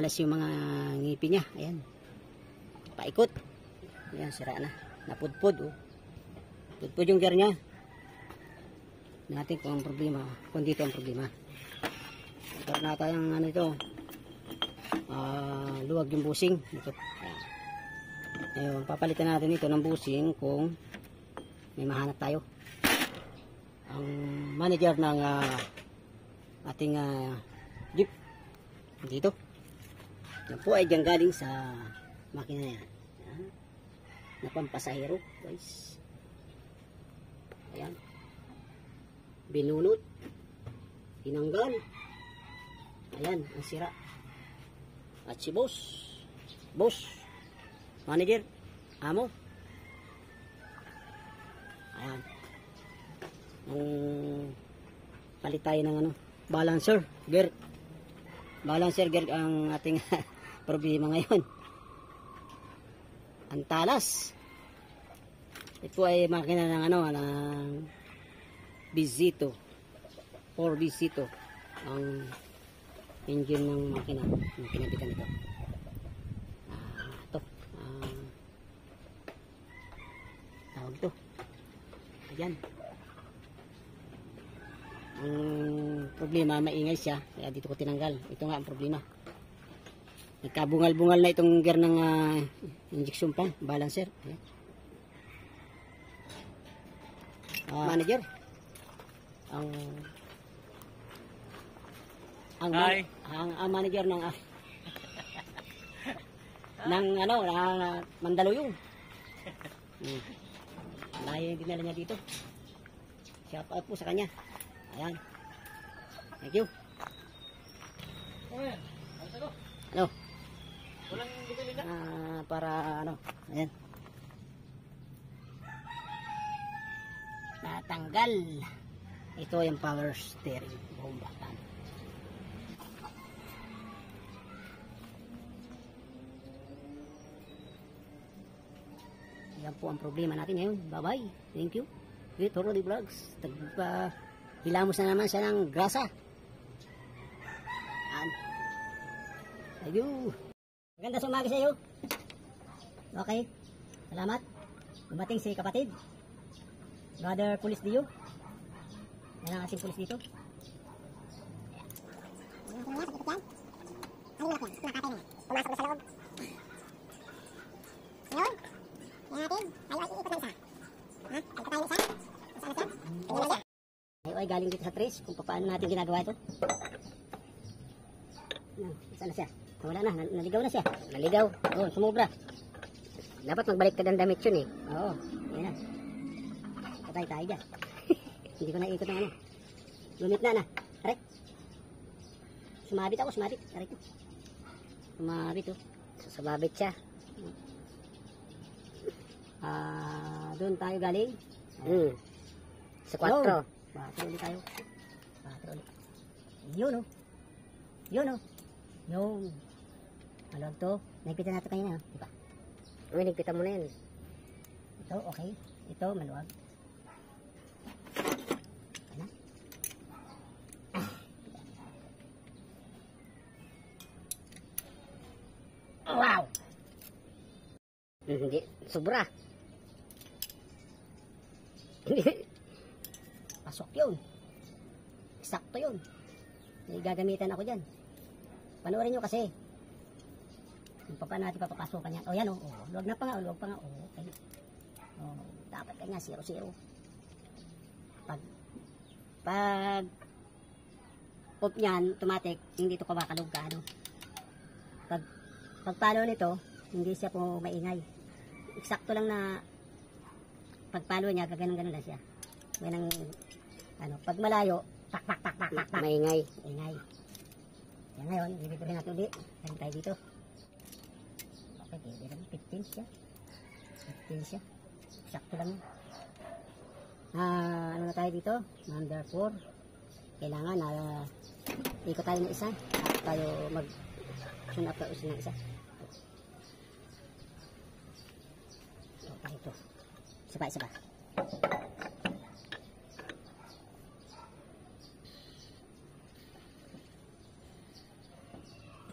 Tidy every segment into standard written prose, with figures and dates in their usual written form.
malas yung mga ngipin niya. Ayan. Paikot. Ayan, sira na. Napudpud. Oh. Pudpud yung gear niya. Natin kung ang problema. Kung dito ang problema. Ito na tayong ano ito. Luwag yung busing. Ito. Ayan. Ayun, papalitan natin ito ng busing kung may mahanap tayo. Ang manager ng ating jeep dito. Yan po ay dyan galing sa makina yan. Ayan. Na pampasahero, guys. Ayan. Binunot. Tinanggal. Ayan, ang sira. At si boss. Boss. Manager. Amo. Ayan. Palit tayo ng ano, balancer gear. Balancer gear ang ating problema ngayon. Ang talas. Ito ay makina ng ano, ng Bizito. 4 Bizito ang engine ng makina. Ang kinabitan ito. Ito. Tawag ito. Ayan. Ang problema, maingay siya. Kaya dito ko tinanggal. Ito nga ang problema. Nagkabungal-bungal na itong gear ng injection pan, balancer. Ayan. Manager. Ang manager ng ng ano, Mandaluyong. Layo yung dinala niya dito. Shout out po sa kanya. Ayan. Thank you. Ano? Walang bibili na. Para ano, ayan. Natanggal. Ito yung power steering. Bomba. Yan po ang problema natin ngayon. Bye-bye. Thank you. With Toroli Vlogs. Hilamos na naman siya ng grasa. Thank you. Maganda sa umaga sa iyo. Okay. Salamat. Dumating si kapatid. Brother Police Dio. Yan ang ating police dito. Pumasok sa loob. Ngayon. Yan natin. Tayo ay iikot ng isa. Ha? Pagka tayo isa. Isa na siya. Tingnan na siya. Tayo ay galing dito sa trace kung paano natin ginagawa ito. Isa na siya. Wala na. Naligaw na siya. Naligaw. Oo, sumubra. Dapat magbalik ka ng damit yun eh. Oo. Yan na. Patay tayo dyan. Hindi ko naikot ng ano. Lumit na. Aray. Sumabit ako. Sumabit. Aray ko. Sumabit oh. Sumabit siya. Doon tayo galing. Sa 4. 4 ulit tayo. 4 ulit. Yun oh. Yun oh. Yung. Maluwag to. Nagpitan natin kanina. Diba? Uy, nagpitan mo na yan. Ito okay. Ito maluwag. Ano? Wow! Hindi. Sobra. Pasok yun. Sakto yun. May gagamitan ako dyan. Panoorin nyo kasi. Kung paano natin papapasokan yan. O yan o. Luwag na pa nga. Luwag pa nga. O, okay. O, dapat kanya 0-0. Pag off nyan, automatic, hindi ito kumakalog ka. Ano? Pag palo nito, hindi siya po maingay. Eksakto lang na pagpalo niya, gaganon-ganon lang siya. Ganang, ano, pag malayo, tak. Maingay. Ingay. Yan ngayon, ibigay natin ulit. Lagi tayo dito. Okay, 15 siya. 15 siya. Eksakto lang. Ano na tayo dito? Number 4. Kailangan na ikot tayo ng isa. At tayo mag-tune up na ng isa. Ito. Isa pa.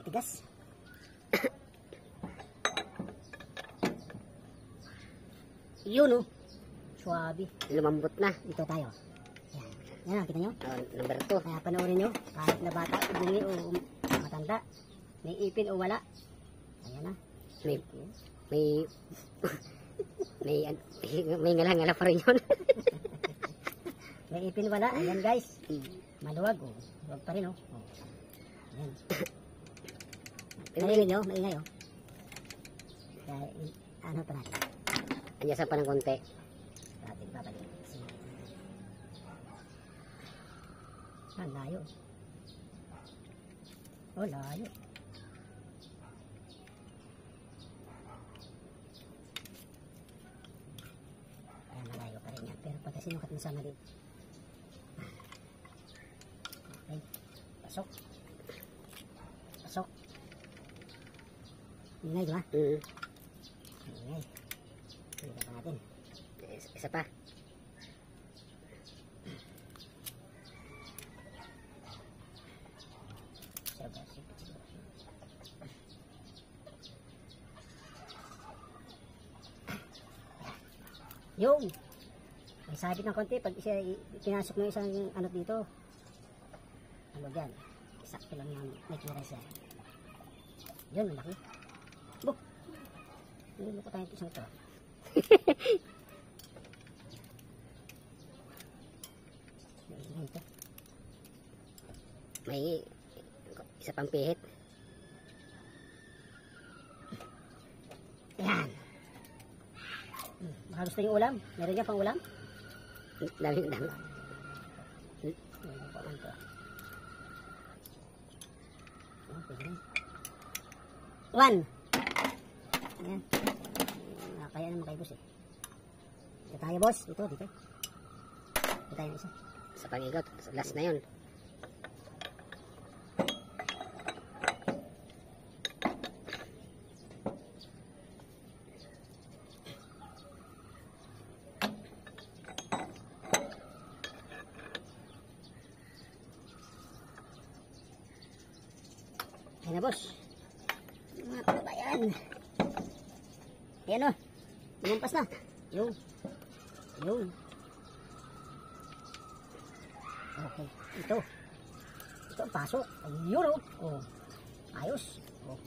Tigas. Yun, oh. Suwabe. Lumambot na. Dito tayo. Yan. Yan, kita nyo? Number 2. Kaya panoorin nyo. Kahit na bata, bungi o matanda. May ipin o wala. Ayan na. May may ngala-ngala pa rin yun. May ipin wala. Ayan guys. Maluwag, oh. Maluwag pa rin, oh. Ayan. Maingay nyo, maingay, oh. Kaya, ano pa natin? Anyasan pa ng konti. Ating babalik. Layo. Oh, layo. Ayan, malayo pa rin yan. Pero pagka sinukat mo sana din. Okay. Pasok. Pasok. Ingay, di ba? Ingay. Tingnan pa natin. Isa pa. Yung may sabit ng konti pag isa pinasok mo isang ano dito. Ano yan? Sakto lang yan. May tira siya. Yun, malaki. Buk! Hindi ko tayo isang ito. May isa pang pihit. Yan. Baka gusto yung ulam? Meron niya pang ulam? Dami. One. Yan. Kaya naman kayo boss eh. Dito tayo boss. Dito. Dito tayo isa. Sa pag-ikot. Last na yun. Ayan na boss. Mga kabayan. Ayan o. Lumampas na. Yung. Okay. Ito ang paso. Ayun o. Oh. Ayos. Oh.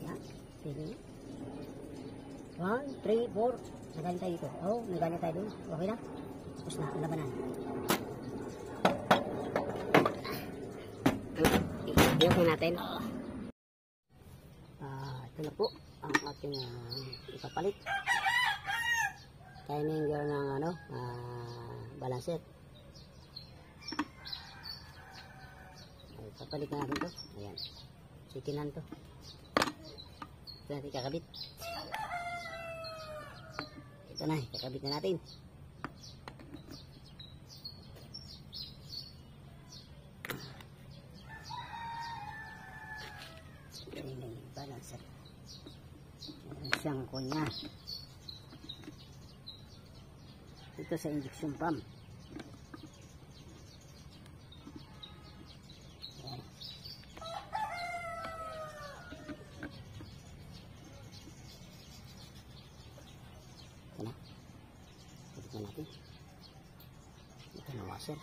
Ayan. Pili. 1, 3, 4. Nagaling tayo dito. Oh, nagaling tayo dun. Okay na. Tapos na ang labanan. Iyokin natin. Ito na po ang ating ipapalit. Timing gear ng balancer. Ipapalit na natin to. Ayan. Sitinan to. Ito natin kakabit. Ito na, kakabit na natin. Balancer. Meron siyang kunya. Ito sa injection pump. Ayan. Ito na. Ito na natin. Ito na washer.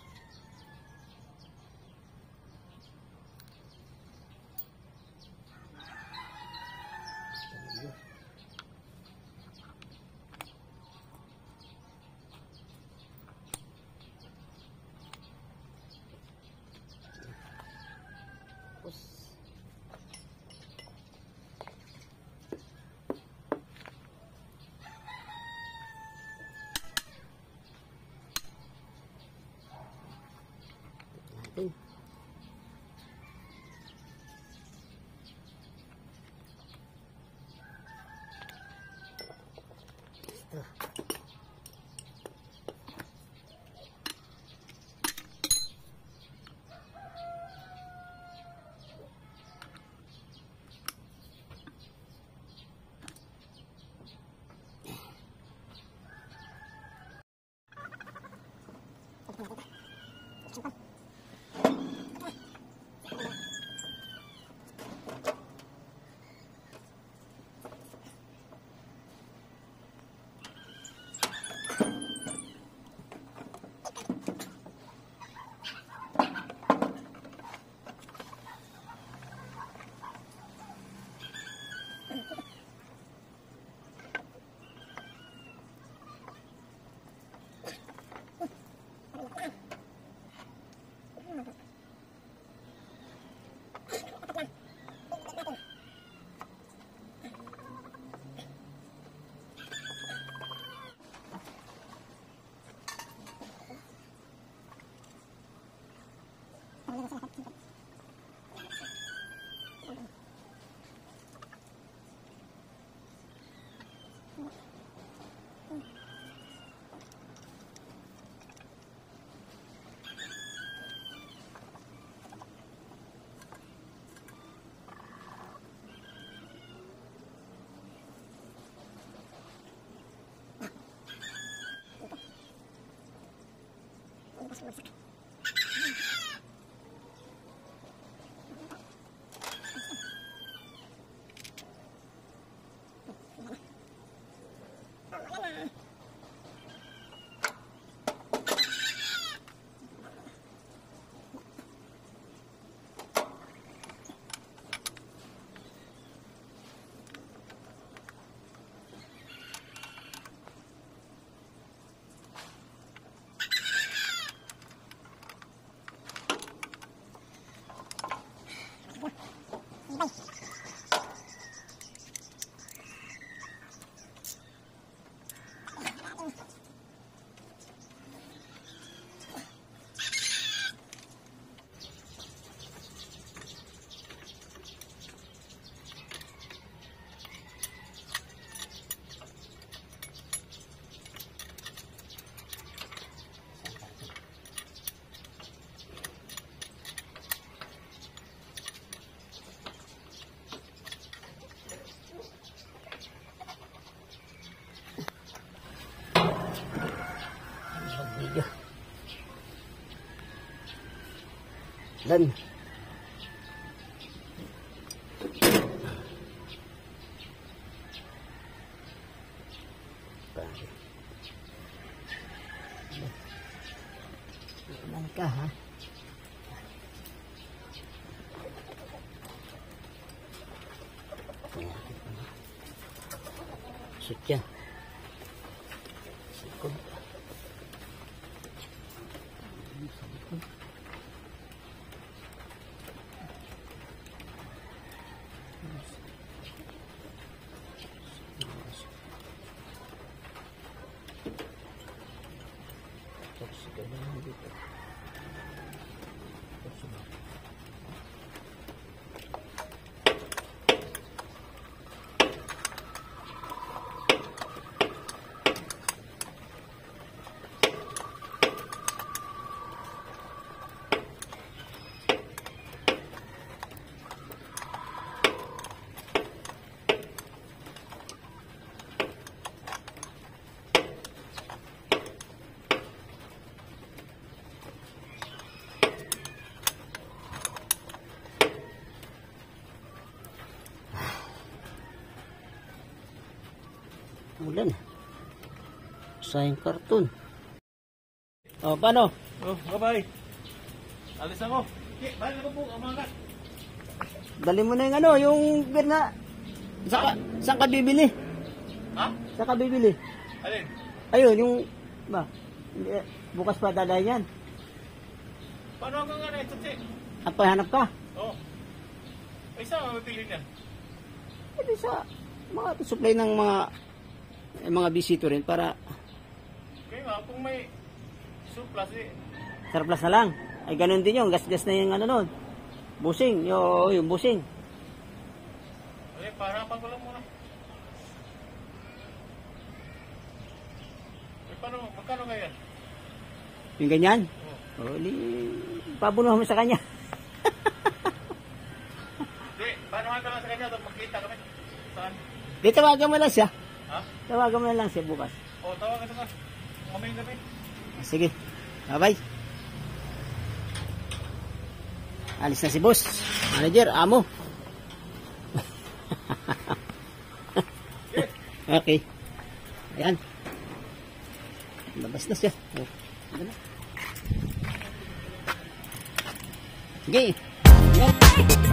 Dan. Balik ka, ha? Sutya. Sikod. Ulan. Sayang karton. Oh, paano? Oh, bye-bye. Alis ako. Okay, balik ako po, umagat. Dali mo na yung ano, yung beer na. Saan ka bibili? Ha? Saan ka bibili? Alin? Ayun, yung, ba? Bukas pa dadayan yan. Paano hanggang nga na ito, Che? At pahanap ka? Oh. Ay, saan mapipili niyan? Pwede sa mga supply ng mga bisito rin para Kaya nga, kung may surplus eh. surplus na lang. Ay ganun din yung gas-gas na yung ano nun. Busing, yung busing. Okay, paharapan ko lang muna. Eh, paano, magkano ngayon? Yung ganyan. Oh. O, pabunuhan mo sa kanya. Hindi, paano hanggang lang sa kanya, magkita kami. Saan? Di tawagan mo lang siya. Ha? Tawagan mo na lang siya bukas. Oh, tawagan ka. Mamayang gabi. Sige. Bye-bye. Alis na si boss. Manager, amo. Okay. Ayan. Labas na siya. Oh. Ano na? Sige. Ayan.